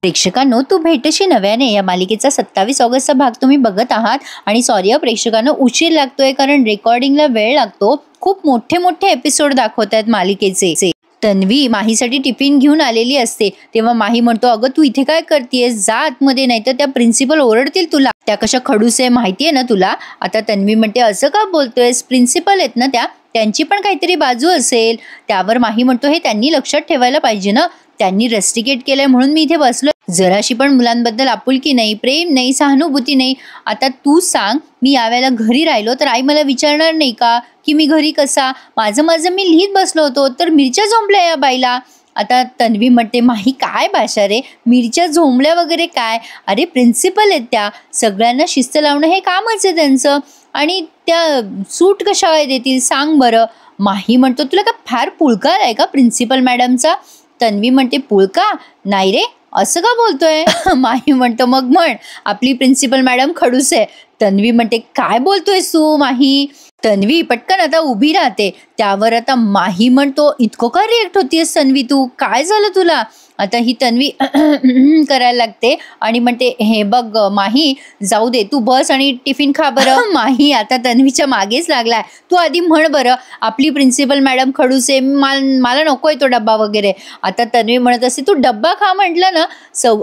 प्रेक्षकांनो, तू भेटशी नव्याने या मालिकेचा 27 ऑगस्टचा भाग तुम्ही बघत आहात. आणि सॉरी प्रेक्षकांनो, उशीर लागतोय कारण रेकॉर्डिंगला वेळ लागतो. खूप मोठे मोठे एपिसोड दाखवत आहेत मालिकेचे. तन्वी माहीसाठी टिफिन घेऊन आलेली असते तेव्हा माही म्हणतो, अगं तू इथे काय करतेयस, जा आतमध्ये, नाही तर त्या प्रिन्सिपल ओरडतील तुला, त्या कशा खडूस आहे माहितीये ना तुला. आता तन्वी म्हणते, असं का बोलतोयस, प्रिन्सिपल आहेत ना त्या, त्यांची पण काहीतरी बाजू असेल. त्यावर माही म्हणतो, हे त्यांनी लक्षात ठेवायला पाहिजे ना, त्यांनी रस्टिकेट केलंय म्हणून मी इथे बसलो. जराशी पण मुलांबद्दल आपुलकी नाही, प्रेम नाही, सहानुभूती नाही. आता तू सांग, मी यावेळेला घरी राहिलो तर आई मला विचारणार नाही का की मी घरी कसा, माझं मी लिहित बसलो होतो तर मिरच्या झोंबल्या या बाईला. आता तन्वी म्हणते, माही काय भाषा रे, मिरच्या झोंबल्या वगैरे काय, अरे प्रिन्सिपल आहेत त्या, सगळ्यांना शिस्त लावणं हे कामच आहे त्यांचं, आणि त्या सूट कशा काय देतील सांग बरं. माही म्हणतो, तुला का फार पुळका आहे का प्रिन्सिपल मॅडमचा. तन्वी म्हणते, पुळका नाही रे, असं का बोलतोय. माही म्हणतो, मग म्हण आपली प्रिन्सिपल मॅडम खडूस आहे. तन्वी म्हणते, काय बोलतोयस तू माही. तन्वी पटकन आता उभी राहते. त्यावर आता माही म्हणतो, इतकं का रिएक्ट होतीयस तन्वी तू, काय झालं तुला. आता ही तन्वी करायला लागते आणि म्हणते, हे बघ माही, जाऊ दे, तू बस आणि टिफिन खा बरं. माही आता तन्वीच्या मागेच लागलाय, तू आधी म्हण बरं आपली प्रिन्सिपल मॅडम खडूस आहे, मला नकोय तो डब्बा वगैरे. आता तन्वी म्हणत असते, तू डब्बा खा म्हटलं ना.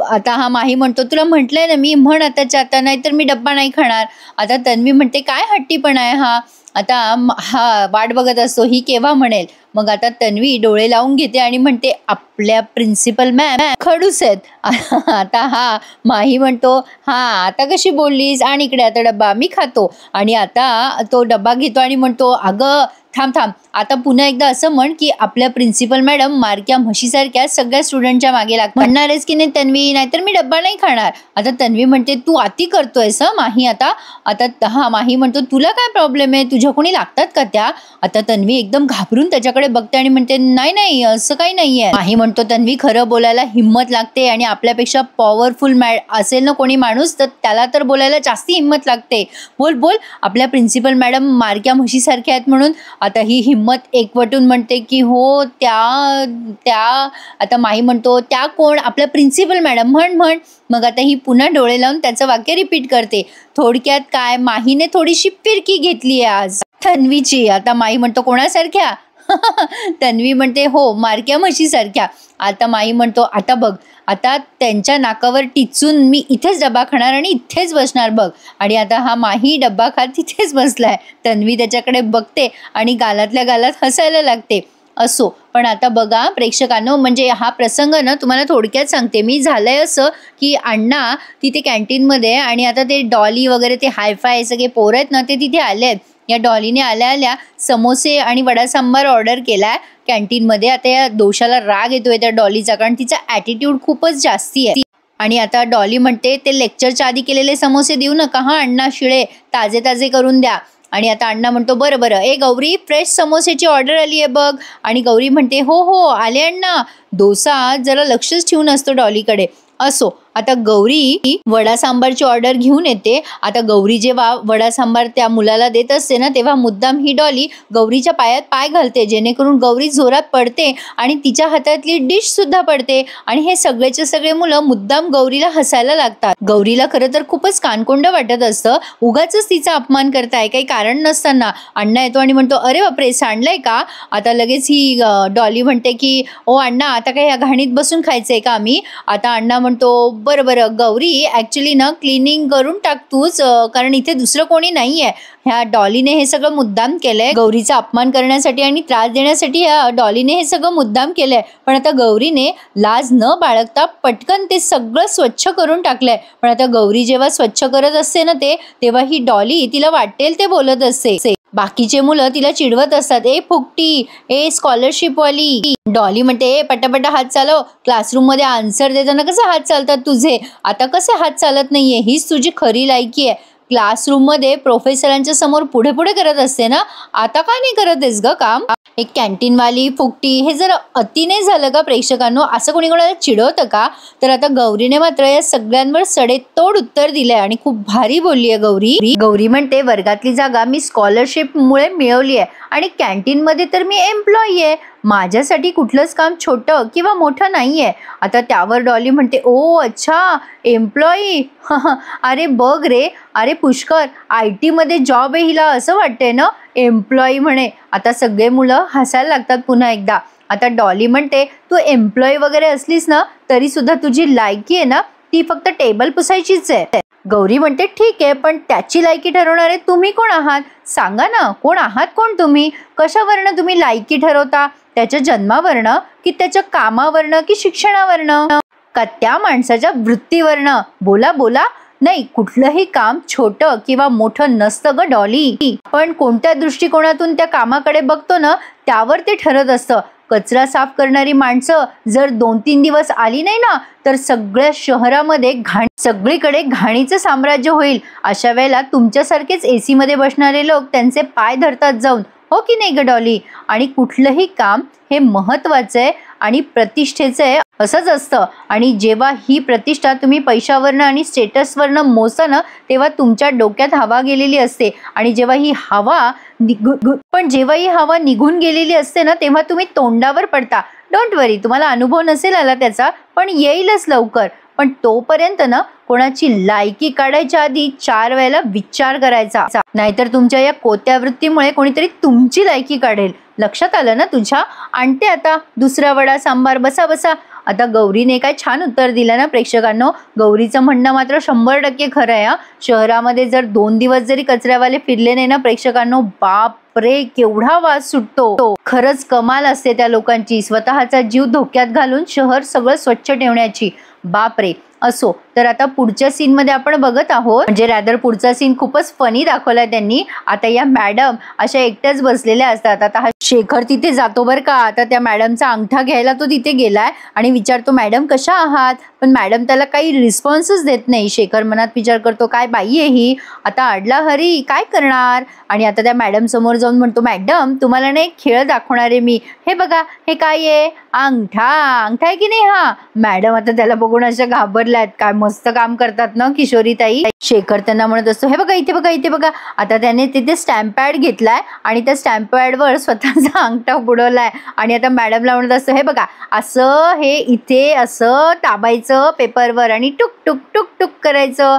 आता हा माही म्हणतो, तुला म्हटलंय ना मी, म्हण आताच्या आता, नाही तर मी डब्बा नाही खाणार. आता तन्वी म्हणते, काय हट्टीपणा आहे हा. आता हा वाट बघत असतो ही केव्हा म्हणेल. मग आता तन्वी डोळे लावून घेते आणि म्हणते, आपल्या प्रिन्सिपल मॅम खडूस आहेत. आता हा माही म्हणतो, हा आता कशी बोललीस, आणि इकडे आता डब्बा मी खातो. आणि आता तो डब्बा घेतो आणि म्हणतो, अगं थांब, आता पुन्हा एकदा असं म्हण की आपल्या प्रिन्सिपल मॅडम मारक्या म्हशीसारख्या सगळ्या स्टुडंटच्या मागे लागतात. म्हणणारच की नाही तन्वी, नाहीतर मी डब्बा नाही खाणार. आता तन्वी म्हणते, तू अति करतोयस माही. आता हा माही म्हणतो, तुला काय प्रॉब्लेम आहे, तुझ्या कोणी लागतात का त्या. आता तन्वी एकदम घाबरून त्याच्याकडे बघते आणि म्हणते, नाही असं काही नाहीये. माही म्हणतो, तन्वी खरं बोलायला हिंमत लागते, आणि आपल्यापेक्षा पॉवरफुल असेल ना कोणी माणूस तर त्याला तर बोलायला जास्ती हिंमत लागते. बोल आपल्या प्रिन्सिपल मॅडम मारक्या म्हशीसारख्या आहेत म्हणून. आता ही हिंमत एकवटून म्हणते की हो त्या. आता माही म्हणतो, त्या कोण, आपल्या प्रिन्सिपल मॅडम, म्हण. मग आता ही पुन्हा डोळे लावून त्याचं वाक्य रिपीट करते. थोडक्यात काय, माहीने थोडीशी फिरकी घेतली आहे आज तन्वीची. आता माही म्हणतो, कोणासारख्या. तन्वी म्हणते, हो मारक्या म्हशीसारख्या. आता माही म्हणतो, आता बघ, आता त्यांच्या नाकावर टिचून मी इथेच डब्बा खाणार आणि इथेच बसणार बघ. आणि आता हा माही डब्बा खात तिथेच बसलाय. तन्वी त्याच्याकडे बघते आणि गालातल्या गालात हसायला लागते. असो, पण आता बघा प्रेक्षकांनो, म्हणजे हा प्रसंग ना तुम्हाला थोडक्यात सांगते मी. झालंय असं की अण्णा तिथे कॅन्टीनमध्ये, आणि आता ते डॉली वगैरे ते हायफाय सगळे पोरं आहेत ना, ते तिथे आले आहेत. या डॉलीने आल्या समोसे आणि वडा सांबार ऑर्डर केलाय कॅन्टीनमध्ये. आता या दोषाला राग येतोय त्या डॉलीचा, कारण तिचा ॲटिट्यूड खूपच जास्ती आहे. आणि आता डॉली म्हणते, ते लेक्चरच्या आधी केलेले समोसे देऊ नका हा अण्णा, शिळे ताजे करून द्या. आणि आता अण्णा म्हणतो, बरं ए गौरी, फ्रेश समोसेची ऑर्डर आली आहे बघ. आणि गौरी म्हणते, हो आले अण्णा. डोसा जरा लक्षच ठेवून असतो डॉलीकडे. असो, आता गौरी वडा सांबारची ऑर्डर घेऊन येते. आता गौरी जेव्हा वडा सांबार त्या मुलाला देत असते ना, तेव्हा मुद्दाम ही डॉली गौरीच्या पायात पाय घालते, जेणेकरून गौरी जोरात पडते आणि तिच्या हातातली डिश सुद्धा पडते. आणि हे सगळेचे सगळे मुलं मुद्दाम गौरीला हसायला लागतात. गौरीला खरं तर खूपच कानकोंड वाटत असतं, उगाच तिचा अपमान करताय काही कारण नसताना. अण्णा येतो आणि म्हणतो, अरे बापरे, सांडलंय का. आता लगेच ही डॉली म्हणते की, ओ अण्णा, आता काय या घाणीत बसून खायचंय का आम्ही. आता अण्णा म्हणतो, बरं गौरी, ऍक्च्युली ना क्लिनिंग करून टाक तूच, कारण इथे दुसरं कोणी नाहीये. ह्या डॉलीने हे सगळं मुद्दाम केलंय, गौरीचा अपमान करण्यासाठी आणि त्रास देण्यासाठी ह्या डॉलीने हे सगळं मुद्दाम केलंय. पण आता गौरीने लाज न बाळगता पटकन ते सगळं स्वच्छ करून टाकलंय. पण आता गौरी जेव्हा स्वच्छ करत असते ना तेव्हा ही डॉली तिला वाटेल ते बोलत असते. बाकीचे मुलं तिला चिडवत असतात, ए फुकटी, ए स्कॉलरशिप वाली. डॉली म्हणते, पटापटा हात चालव, क्लासरूम मध्ये आन्सर देताना कसे हात चालतात तुझे, आता कसे हात चालत नाहीये, हीच तुझी खरी लायकी आहे. क्लासरूम मध्ये प्रोफेसरांच्या समोर पुढे करत असते ना, आता का नाही करत आहेस ग काम. एक कॅन्टीनवाली फुकटी हे जर अति नाही झालं का प्रेक्षकांनो, असं कोणी कोणाला चिडवतं का? तर आता गौरीने मात्र या सगळ्यांवर सडेतोड उत्तर दिलंय आणि खूप भारी बोलली आहे गौरी. गौरी म्हणते वर्गातली जागा मी स्कॉलरशिप मुळे मिळवली आहे आणि कॅन्टीन मध्ये तर मी एम्प्लॉई आहे, माझ्यासाठी कुठलंच काम छोटं किंवा मोठं नाहीये. आता त्यावर डॉली म्हणते ओ अच्छा एम्प्लॉई अरे बघ रे, अरे पुष्कर IT मध्ये जॉब आहे हिला असं वाटतंय ना, एम्प्लॉई म्हणे. आता सगळे मुलं हसायला लागतात पुन्हा एकदा. आता डॉली म्हणते तू एम्प्लॉई वगैरे असलीस ना तरी सुद्धा तुझी लायकी आहे ना ती फक्त टेबल पुसायचीच आहे. गौरी म्हणते ठीक आहे, पण त्याची लायकी ठरवणारे तुम्ही कोण आहात? सांगा ना, कोण आहात कोण तुम्ही? कशावरनं तुम्ही लायकी ठरवता? त्याच्या जन्मावरनं की त्याच्या कामावरनं की शिक्षणावरनं का त्या माणसाच्या वृत्तीवरनं? बोला बोला. नाही, कुठलंही काम छोटं किंवा मोठं नसतं ग डॉली, पण कोणत्या दृष्टिकोनातून त्या कामाकडे बघतो ना त्यावर ते ठरत असतं. कचरा साफ करणारी माणसं जर 2-3 दिवस आली नाही ना तर सगळ्या शहरामध्ये सगळीकडे घाणीचं साम्राज्य होईल. अशा वेळेला तुमच्यासारखेच AC मध्ये बसणारे लोक त्यांचे पाय धरतात जाऊन, हो की नाही ग डॉली? आणि कुठलंही काम हे महत्वाचं आहे आणि प्रतिष्ठेचं आहे असंच असतं. आणि जेव्हा ही प्रतिष्ठा तुम्ही पैशावरनं आणि स्टेटसवरनं मोजता ना तेव्हा तुमच्या डोक्यात हवा गेलेली असते आणि जेव्हा ही हवा निघून गेलेली असते ना तेव्हा तुम्ही तोंडावर पडता. डोंट वरी, तुम्हाला अनुभव नसेल आला त्याचा, पण येईलच लवकर. पण तोपर्यंत ना कोणाची लायकी काढायच्या आधी 4 वेळेला विचार करायचा, नाहीतर तुमच्या या कोत्या वृत्तीमुळे कोणीतरी तुमची लायकी काढेल. लक्षात आलं ना तुझ्या? आणते आता दुसरा वडा सांबार, बसा बसा. आता गौरीने काय छान उत्तर दिलं ना प्रेक्षकांनो. गौरीचं म्हणणं मात्र 100% खरं आहे. शहरामध्ये जर 2 दिवस जरी कचऱ्यावाले फिरले नाही ना प्रेक्षकांनो, बाप रे केवढा वास सुटतो. खरंच कमाल असते त्या लोकांची, स्वतःचा जीव धोक्यात घालून शहर सगळं स्वच्छ ठेवण्याची. बापरे. असो, तर आता पुढच्या सीन मध्ये आपण बघत आहोत, म्हणजे रॅदर पुढचा सीन खूपच फनी दाखवलाय त्यांनी. आता या मॅडम अशा एकट्याच बसलेल्या असतात. आता हा शेखर तिथे जातो बरं का. आता त्या मॅडमचा अंगठा घ्यायला तो तिथे गेलाय आणि विचारतो मॅडम कशा आहात, पण मॅडम त्याला काही रिस्पॉन्सच देत नाही. शेखर मनात विचार करतो काय बाई आहे ही, आता अडला हरी काय करणार. आणि आता त्या मॅडम समोर जाऊन म्हणतो मॅडम तुम्हाला ना एक खेळ दाखवणार आहे मी, हे बघा हे काय आहे, अंगठा आहे की नाही हा. मॅडम आता त्याला बघून अशा घाबरल्यात, काय मस्त काम करतात ना किशोरीताई. शेखर त्यांना म्हणत असतो हे बघा इथे बघा इथे बघा. आता त्याने तिथे स्टॅम्प पॅड घेतलाय आणि त्या स्टॅम्प पॅडवर स्वतःचा अंगठा बुडवलाय आणि आता मॅडमला म्हणत असतो हे बघा असं हे इथे असं दाबायचं पेपरवर आणि टुक टुक टुक टुक करायचं.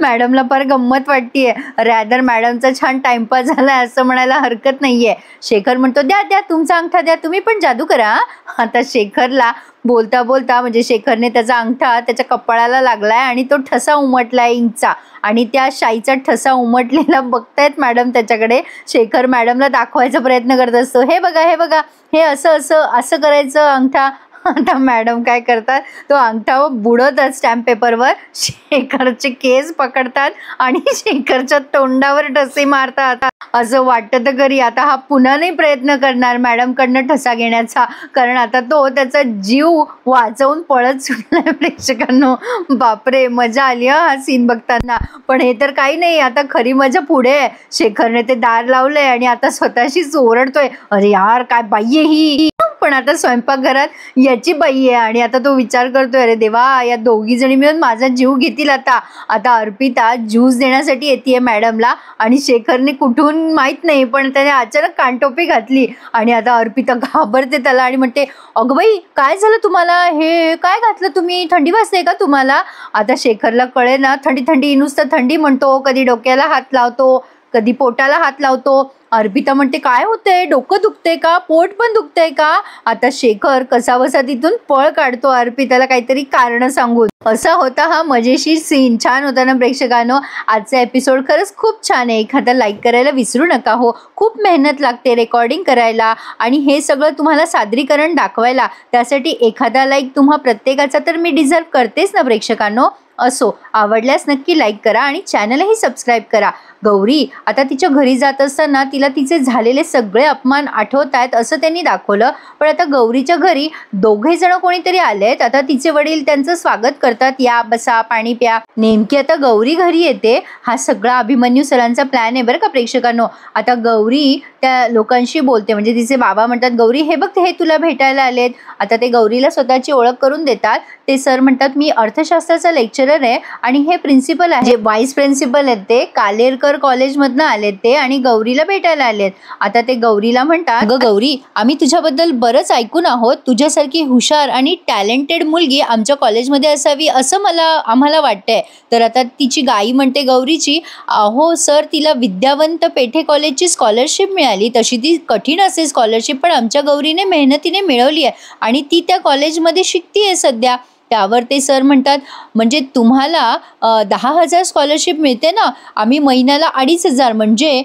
मॅडमला फार गंमत वाटतीये. रॅदर मॅडमचा छान टाइमपास झालाय असं म्हणायला हरकत नाहीये. शेखर म्हणतो द्या द्या तुमचा अंगठा द्या, तुम्ही पण जादू करा. आता शेखरला बोलता बोलता म्हणजे शेखरने त्याचा अंगठा त्याच्या कपाळाला लागलाय आणि तो ठसा उमटलाय इंकचा आणि त्या शाईचा ठसा उमटलेला बघतायत मॅडम त्याच्याकडे. शेखर मॅडमला दाखवायचा प्रयत्न करत असतो हे बघा हे बघा हे असं असं असं करायचं अंगठा. आता मॅडम काय करतात, तो अंगठा बुडवतात स्टॅम्प पेपरवर, शेखरचे केस पकडतात आणि शेखरच्या तोंडावर ठसे मारतात. असं वाटतं तर खरी आता हा पुन्हा नाही प्रयत्न करणार मॅडम कडनं ठसा घेण्याचा, कारण आता तो त्याचा जीव वाचवून पळत सुटलाय. प्रेक्षकांनो बापरे मजा आली हा सीन बघताना. पण हे तर काही नाही, आता खरी मजा पुढे आहे. शेखरने ते दार लावलंय आणि आता स्वतःशीच ओरडतोय अरे यार काय बाई आहे ही. पण आता स्वयंपाकघरात याची बाई आहे आणि आता तो विचार करतोय अरे देवा या दोघी जणी मिळून माझा जीव घेतील. आता अर्पिता ज्यूस देण्यासाठी येते मॅडमला आणि शेखरने कुठून माहित नाही पण त्याने अचानक कानटोपी घातली आणि आता अर्पिता घाबरते त्याला आणि म्हणते अगं बाई काय झालं तुम्हाला, हे काय घातलं तुम्ही, थंडी वाजते का तुम्हाला. आता शेखरला कळे ना थंडी थंडी नुसतं थंडी म्हणतो, कधी डोक्याला हात लावतो कधी पोटाला हात लावतो. अर्पिता म्हणते काय होतंय, डोकं दुखते का, पोट पण दुखतंय का. आता शेखर कसाबसा तिथून पळ काढतो अर्पिताला काहीतरी कारण सांगून. असा होता हा मजेशीर सीन. छान होता ना प्रेक्षकांनो. आजचा एपिसोड खरंच खूप छान आहे. एखादा लाईक करायला विसरू नका हो. खूप मेहनत लागते रेकॉर्डिंग करायला आणि हे सगळं तुम्हाला सादरीकरण दाखवायला. त्यासाठी एखादा लाईक तुम्हा प्रत्येकाचा तर मी डिझर्व करतेच ना प्रेक्षकांनो. असो, आवडल्यास नक्की लाईक करा आणि चॅनलही सबस्क्राईब करा. गौरी आता तिच्या घरी जात असताना तिला तिचे झालेले सगळे अपमान आठवत आहेत असं त्यांनी दाखवलं. पण आता गौरीच्या घरी दोघे जण कोणीतरी आलेत. आता तिचे वडील त्यांचं स्वागत करतात, या बसा पाणी प्या. नेमकी आता गौरी घरी येते. हा सगळा अभिमन्यू सरांचा प्लॅन आहे बरं का प्रेक्षकांनो. आता गौरी त्या लोकांशी बोलते, म्हणजे तिचे बाबा म्हणतात, गौरी हे बघ हे तुला भेटायला आलेत. आता ते गौरीला स्वतःची ओळख करून देतात. ते सर म्हणतात, मी अर्थशास्त्राचा लेक्चरर आहे आणि हे प्रिन्सिपल आहे, व्हाईस प्रिन्सिपल आहेत, ते कालेरकर कॉलेजमधनं आलेत ते आणि गौरीला भेटायला आलेत. आता ते गौरीला म्हणतात, अगं गौरी, आम्ही तुझ्याबद्दल बरंच ऐकून आहोत. तुझ्यासारखी हुशार आणि टॅलेंटेड मुलगी आमच्या कॉलेजमध्ये असावी असं आम्हाला वाटतंय. तर आता तिची गाई म्हणते गौरीची, हो सर, तिला विद्यावंत पेठे कॉलेजची स्कॉलरशिप मिळाली. तशी ती कठीण असेल स्कॉलरशिप, पण आमच्या गौरीने मेहनतीने मिळवली आहे आणि ती त्या कॉलेजमध्ये शिकतीये सध्या. त्यावर ते सर म्हणतात, म्हणजे तुम्हाला 10,000 स्कॉलरशिप मिळते ना, आम्ही महिन्याला 2,500 म्हणजे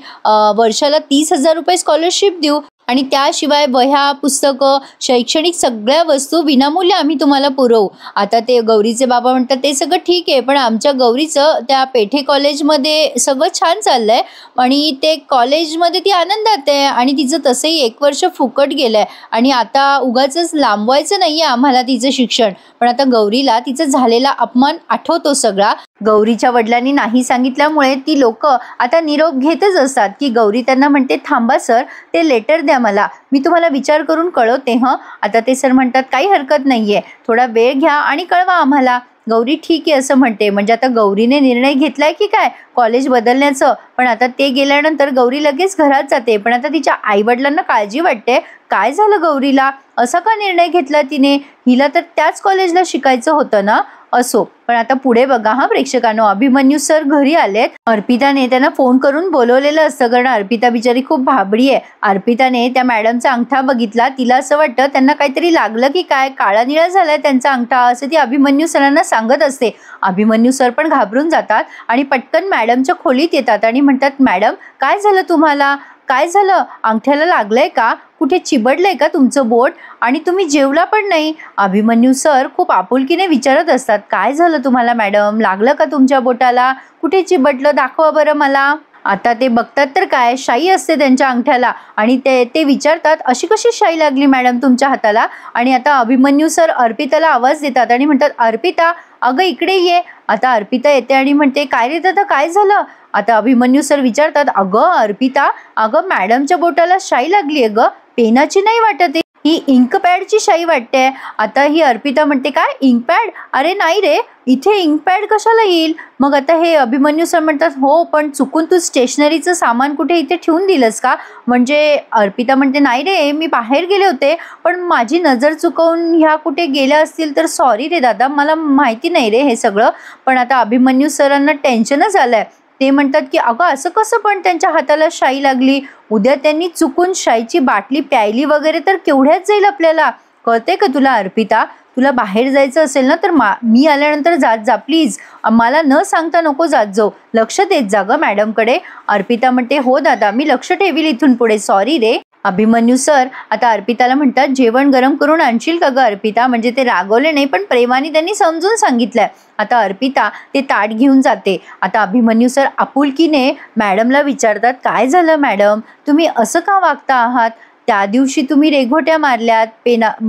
वर्षाला 30,000 रुपये स्कॉलरशिप देऊ आणि त्याशिवाय वह्या पुस्तकं शैक्षणिक सगळ्या वस्तू विनामूल्य आम्ही तुम्हाला पुरवू. आता ते गौरीचे बाबा म्हणतात, ते सगळं ठीक आहे, पण आमच्या गौरीचं त्या पेठे कॉलेजमध्ये सगळं छान चाललंय आणि ते कॉलेजमध्ये ती आनंदात आहे आणि तिचं तसंही 1 वर्ष फुकट गेलंय आणि आता उगाचच लांबवायचं नाहीये आम्हाला तिचं शिक्षण. पण आता गौरीला तिचा झालेला अपमान आठवतो सगळा. गौरीच्या वडिलांनी नाही सांगितल्यामुळे ती लोक आता निरोप घेतच असतात की गौरी त्यांना म्हणते, थांबा सर, ते लेटर द्या मला, मी तुम्हाला विचार करून कळवते. आता ते सर म्हणतात, काही हरकत नाहीये, थोडा वेळ घ्या आणि कळवा आम्हाला. गौरी ठीक आहे असं म्हणते. म्हणजे आता गौरीने निर्णय घेतलाय की काय कॉलेज बदलण्याचं. पण आता ते गेल्यानंतर गौरी लगेच घरात जाते. पण आता तिच्या आईवडिलांना काळजी वाटते, काय झालं गौरीला, असा का निर्णय घेतला तिने, हिला तर त्याच कॉलेजला शिकायचं होतं ना. असो, पण आता पुढे बघा प्रेक्षकांनो, अभिमन्यू सर घरी आलेत. अर्पिताने त्यांना फोन करून बोलवलेलं असतं, कारण अर्पिता बिचारी खूप भाबडी आहे. अर्पिताने त्या मॅडमचा अंगठा बघितला, तिला असं वाटतं त्यांना काहीतरी लागलं की काय, काळा निळा झालाय त्यांचा अंगठा असं ती अभिमन्यू सरांना सांगत असते. अभिमन्यू सर पण घाबरून जातात आणि पटकन मॅडमच्या खोलीत येतात आणि म्हणतात, मॅडम काय झालं तुम्हाला, काय झालं, अंगठ्याला लागलंय का, कुठे चिबडलंय का तुमचं बोट आणि तुम्ही जेवला पण नाही. अभिमन्यू सर खूप आपुलकीने विचारत असतात, काय झालं तुम्हाला मॅडम, लागलं का तुमच्या बोटाला, कुठे चिबडलं, दाखवा बरं मला. आता ते बघतात तर काय, शाई असते त्यांच्या अंगठ्याला आणि ते विचारतात, अशी कशी शाई लागली मॅडम तुमच्या हाताला. आणि आता अभिमन्यू सर अर्पिताला आवाज देतात आणि म्हणतात, अर्पिता अगं इकडे ये. आता अर्पिता येते आणि म्हणते, काय रे दादा काय झालं. आता अभिमन्यू सर विचारतात, अगं अर्पिता, अगं मॅडमच्या बोटाला शाई लागली आहे ग, पेनाची नाही वाटत आहे, ही इंकपॅडची शाई वाटते. आता ही अर्पिता म्हणते, काय इंकपॅड, अरे नाही रे, इथे इंकपॅड कशाला येईल. मग आता हे अभिमन्यू सर म्हणतात, हो पण चुकून तू स्टेशनरीचं सामान कुठे इथे ठेवून दिलंस का. म्हणजे अर्पिता म्हणते, नाही रे, मी बाहेर गेले होते पण माझी नजर चुकवून ह्या कुठे गेल्या असतील तर सॉरी रे दादा, मला माहिती नाही रे हे सगळं. पण आता अभिमन्यू सरांना टेन्शनच आलंय. ते म्हणतात की अगं असं कसं पण त्यांच्या हाताला शाई लागली, उद्या त्यांनी चुकून शाईची बाटली प्यायली वगैरे तर केवढ्याच जाईल आपल्याला. कळते का तुला अर्पिता, तुला बाहेर जायचं असेल ना तर मी आल्यानंतर जात जा प्लीज, मला न सांगता नको जात जाऊ, लक्ष देत जा ग मॅडमकडे. अर्पिता म्हणते, हो दादा मी लक्ष ठेवील इथून पुढे, सॉरी रे. अभिमन्यू सर आता अर्पिताला म्हणतात, जेवण गरम करून आणशील का ग अर्पिता. म्हणजे ते रागवले नाही पण प्रेमाने त्यांनी समजून सांगितलंय. आता अर्पिता ते ताट घेऊन जाते. आता अभिमन्यू सर आपुलकीने मॅडमला विचारतात, काय झालं मॅडम, तुम्ही असं का वागता आहात, त्या दिवशी तुम्ही रेघोट्या मारल्यात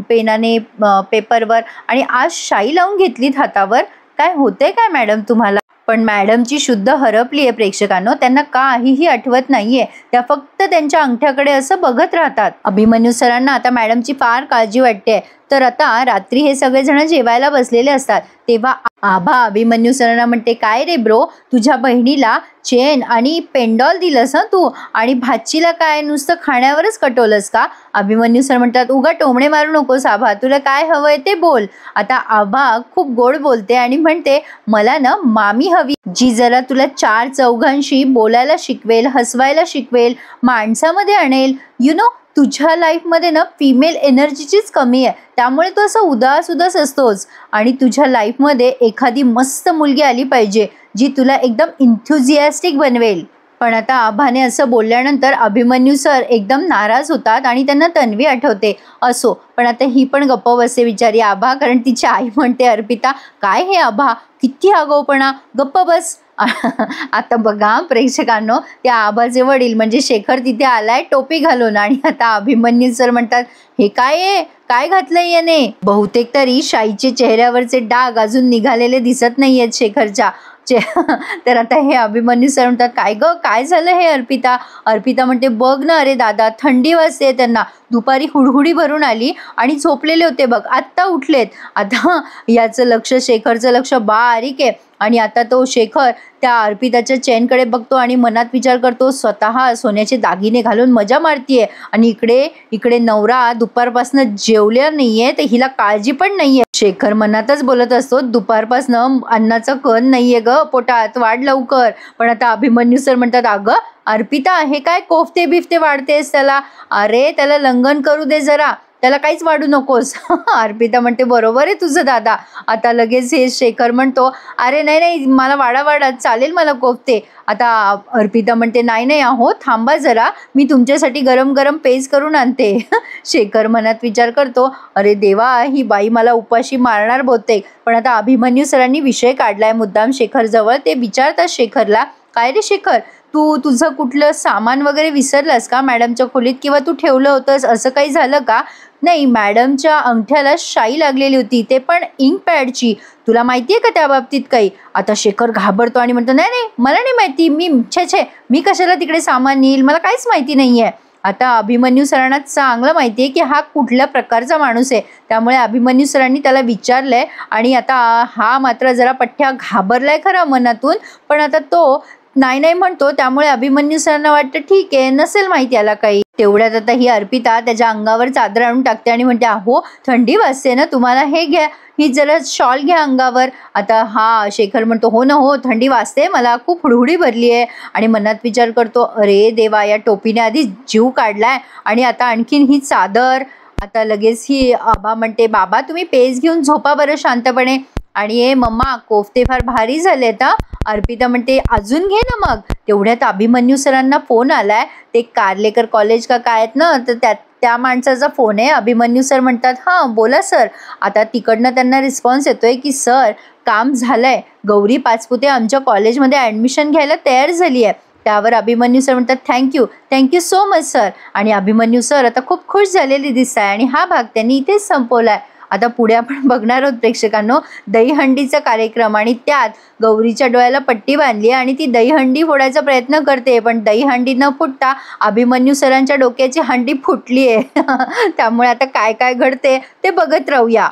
पेनाने पेपरवर आणि आज शाई लावून घेतलीत हातावर, काय होतंय काय मॅडम तुम्हाला. पण मॅडमची शुद्ध हरपली आहे प्रेक्षकांनो, त्यांना काहीही आठवत नाहीये, त्या फक्त त्यांच्या अंगठ्याकडे असं बघत राहतात. अभिमन्यू सरांना आता मॅडमची फार काळजी वाटते. तर आता रात्री हे सगळेजण जेवायला बसलेले असतात तेव्हा आभा अभिमन्यू सरांना म्हणते, काय रे ब्रो, तुझ्या बहिणीला चेन आणि पेंडॉल दिलंस तू आणि भाचीला काय नुसतं खाण्यावरच कटवलंस का. अभिमन्यू सर म्हणतात, उगा टोमणे मारू नकोस आभा, तुला काय हवंय ते बोल. आता आभा खूप गोड बोलते आणि म्हणते, मला ना मामी हवी, जी जरा तुला 4 चौघांशी बोलायला शिकवेल, हसवायला शिकवेल, माणसामध्ये आणेल. यु नो तुझ्या लाईफमध्ये ना फिमेल एनर्जीचीच कमी आहे, त्यामुळे तू असं उदास असतोस आणि तुझ्या लाईफमध्ये एखादी मस्त मुलगी आली पाहिजे जी तुला एकदम इन्थुझियास्टिक बनवेल. पण आता आभाने असं बोलल्यानंतर अभिमन्यू सर एकदम नाराज होतात आणि त्यांना तन्वी आठवते. असो, पण आता ही पण गप्प बसते बिचारी आभा, कारण तिची आई म्हणते, अर्पिता काय हे आभा, किती आगाऊपणा, गप्प बस. आता बघा प्रेक्षकांनो, त्या आबाचे वडील म्हणजे शेखर तिथे आलाय टोपी घालून आणि आता अभिमन्यू सर म्हणतात, हे काय आहे, काय घातलंय याने? बहुतेक तरी शाईचे चेहऱ्यावरचे डाग अजून निघालेले दिसत नाहीयेत शेखरच्या. तर आता हे अभिमन्यू सर म्हणतात, काय ग, काय झालं हे अर्पिता? अर्पिता म्हणते, बघ ना अरे दादा, थंडी वाजते त्यांना, दुपारी हुडहुडी भरून आली आणि झोपलेले होते बघ, आत्ता उठलेत. आता याचं लक्ष, शेखरचं लक्ष बारीक आहे आणि आता तो शेखर त्या अर्पिताच्या चेनकडे बघतो आणि मनात विचार करतो, स्वतः सोन्याचे दागिने घालून मजा मारतीये आणि इकडे इकडे नवरा दुपारपासनं जेवल्या नाहीये, तर हिला काळजी पण नाहीये. शेखर मनातच बोलत असतो, दुपारपासनं अन्नाचं कण नाहीये ग पोटात, वाढ लवकर. पण आता अभिमन्यू सर म्हणतात, अगं अर्पिता, हे काय कोफ्ते बिफ्ते वाढतेस त्याला? अरे त्याला लंघन करू दे जरा, त्याला काहीच वाढू नकोस. अर्पिता म्हणते, बरोबर आहे तुझं दादा. आता लगेच हे शेखर म्हणतो, अरे नाही नाही, मला वाढा चालेल मला कोफ्ते. आता अर्पिता म्हणते, नाही नाही अहो, थांबा जरा, मी तुमच्यासाठी गरम गरम पेज करून आणते. शेखर मनात विचार करतो, अरे देवा, ही बाई मला उपाशी मारणार बहुतेक. पण आता अभिमन्यू सरांनी विषय काढलाय मुद्दाम शेखर जवळ. ते विचारतात शेखरला, काय रे शेखर, तू तुझं कुठलं सामान वगैरे विसरलास का मॅडमच्या खोलीत, किंवा तू ठेवलं होतंस, असं काही झालं का? नाही, मॅडमच्या अंगठ्याला शाई लागलेली होती, ते पण इंक पॅडची. तुला माहिती आहे का त्या बाबतीत काही? आता शेखर घाबरतो आणि म्हणतो, नाही नाही, मला नाही माहिती, मी कशाला तिकडे सामान नेईल, मला काहीच माहिती नाही आहे. आता अभिमन्यू सरांना चांगलं माहिती आहे की हा कुठल्या प्रकारचा माणूस आहे, त्यामुळे अभिमन्यू सरांनी त्याला विचारलंय आणि आता हा मात्र जरा पठ्ठ्या घाबरलाय खरा मनातून, पण आता तो नाही नाही म्हणतो. त्यामुळे अभिमन्यू सरांना वाटतं, ठीक आहे, नसेल माहिती याला काही. तेवढ्यात आता ही अर्पिता त्याच्या अंगावर चादर आणून टाकते आणि म्हणते, अहो थंडी वाजते ना तुम्हाला, हे घ्या, ही जरा शॉल घ्या अंगावर. आता हा शेखर म्हणतो, हो ना हो, थंडी वाजते मला, खूप हुडहुडी भरली आहे. आणि मनात विचार करतो, अरे देवा, या टोपीने आधी जीव काढलाय आणि आता आणखीन ही चादर. आता लगेच ही आबा म्हणते, बाबा तुम्ही पेज घेऊन झोपा बरं शांतपणे. आणि मम्मा, कोफ्ते फार भारी झालेत. अर्पिता म्हणते, अजून घे ना मग. तेवढ्यात अभिमन्यू सरांना फोन आलाय, ते कार्लेकर कॉलेज का काय आहेत ना, तर त्या माणसाचा फोन आहे. अभिमन्यू सर म्हणतात, हां बोला सर. आता तिकडनं त्यांना रिस्पॉन्स येतोय की सर, काम झालंय, गौरी पाचपुते आमच्या कॉलेजमध्ये ॲडमिशन घ्यायला तयार झाली आहे. त्यावर अभिमन्यू सर म्हणतात, थँक्यू सो मच सर. आणि अभिमन्यू सर आता खूप खुश झालेली दिसत आहे आणि हा भाग त्यांनी इथेच संपवलाय. आता पुढे आपण बघणार आहोत प्रेक्षकांनो, दहीहंडीचा कार्यक्रम आणि त्यात गौरीच्या डोळ्याला पट्टी बांधली आणि ती दहीहंडी फोडायचा प्रयत्न करते, पण दहीहंडी न फुटता अभिमन्यू सरांच्या डोक्याची हंडी फुटली आहे. त्यामुळे आता काय काय घडते ते बघत राहूया.